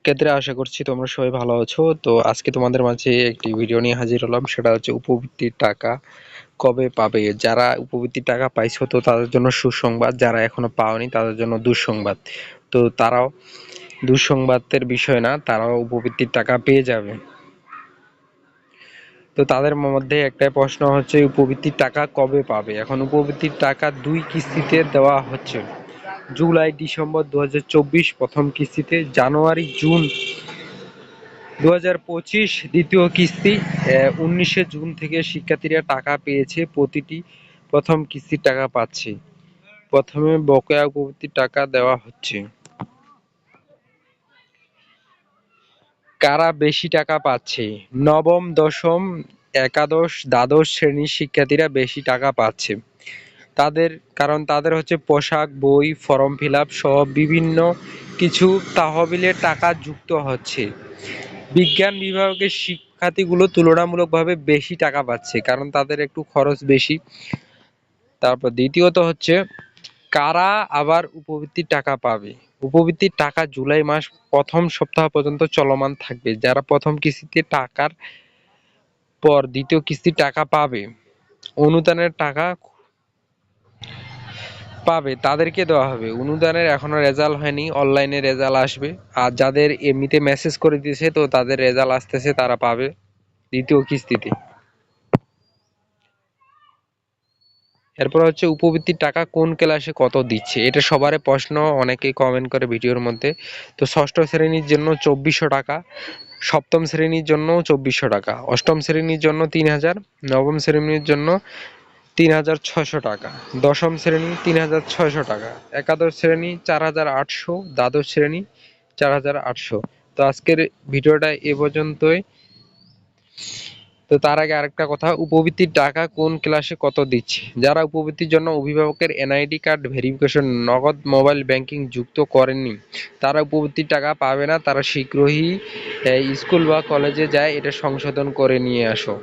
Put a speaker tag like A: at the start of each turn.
A: শিক্ষার্থীরা, আশা করছি তোমরা সবাই ভালো আছো। তো আজকে তোমাদের মাঝে একটি ভিডিও নিয়ে হাজির হলাম, সেটা হচ্ছে উপবৃত্তির টাকা কবে পাবে। যারা উপবৃত্তির টাকা পাইছো তো তাদের জন্য সুসংবাদ, যারা এখনো পাওনি তাদের জন্য দুঃসংবাদ। তো তারাও দুঃসংবাদের বিষয় না, তারাও উপবৃত্তির টাকা পেয়ে যাবে। তো তাদের মধ্যে একটাই প্রশ্ন হচ্ছে উপবৃত্তির টাকা কবে পাবে। এখন উপবৃত্তির টাকা দুই কিস্তিতে দেওয়া হচ্ছে, জুলাই ডিসেম্বর 2024 প্রথম কিস্তিতে, জানুয়ারি জুন 2025 দ্বিতীয় কিস্তি। 19শে জুন থেকে শিক্ষার্থীরা টাকা পেয়েছে, প্রতিটি প্রথম কিস্তির টাকা পাচ্ছে। প্রথমে বকেয়া উপবৃত্তির টাকা দেওয়া হচ্ছে। কারা বেশি টাকা পাচ্ছে? নবম, দশম, একাদশ, দ্বাদশ শ্রেণীর শিক্ষার্থীরা বেশি টাকা পাচ্ছে। কারণ তাদের হচ্ছে পোশাক, বই, ফর্ম ফিল আপ সহ বিভিন্ন কিছু তহবিলের টাকা যুক্ত হচ্ছে। বিজ্ঞান বিভাগের শিক্ষার্থীগুলো তুলনামূলকভাবে বেশি টাকা পাচ্ছে, কারণ তাদের একটু খরচ বেশি। তারপর দ্বিতীয়ত হচ্ছে কারা আবার উপবৃত্তির টাকা পাবে। উপবৃত্তির টাকা জুলাই মাস প্রথম সপ্তাহ পর্যন্ত চলমান থাকবে। যারা প্রথম কিস্তিতে টাকার পর দ্বিতীয় কিস্তির টাকা পাবে, অনুদানের টাকা পাবে, তাদেরকে দেওয়া হবে। অনুদানের এখনো রেজাল্ট হয়নি, অনলাইনে রেজাল্ট আসবে। আর যাদের এমনিতে মেসেজ করে দিয়েছে তো তাদের রেজাল্ট আসতেছে, তারা পাবে দ্বিতীয় কিস্তিতে। এরপর হচ্ছে উপবৃত্তির টাকা কোন ক্লাসে কত দিচ্ছে, এটা সবারই প্রশ্ন, অনেকেই কমেন্ট করে ভিডিওর মধ্যে। তো ষষ্ঠ শ্রেণীর জন্য 2400 টাকা, সপ্তম শ্রেণীর জন্য 2400 টাকা, অষ্টম শ্রেণীর জন্য 3000, নবম শ্রেণীর জন্য 3600 টাকা, দশম শ্রেণী 3600 টাকা, একাদশ শ্রেণী 4800, দ্বাদশ শ্রেণী 4800। তো আজকের ভিডিওটা এ পর্যন্তই। তো তার আগে আরেকটা কথা, উপবৃত্তির টাকা কোন ক্লাসে কত দিচ্ছে। যারা উপবৃত্তির জন্য অভিভাবকের এনআইডি কার্ড ভেরিফিকেশন, নগদ মোবাইল ব্যাংকিং যুক্ত করেননি, তারা উপবৃত্তির টাকা পাবে না। তারা শীঘ্রই স্কুল বা কলেজে যায় এটা সংশোধন করে নিয়ে আসো।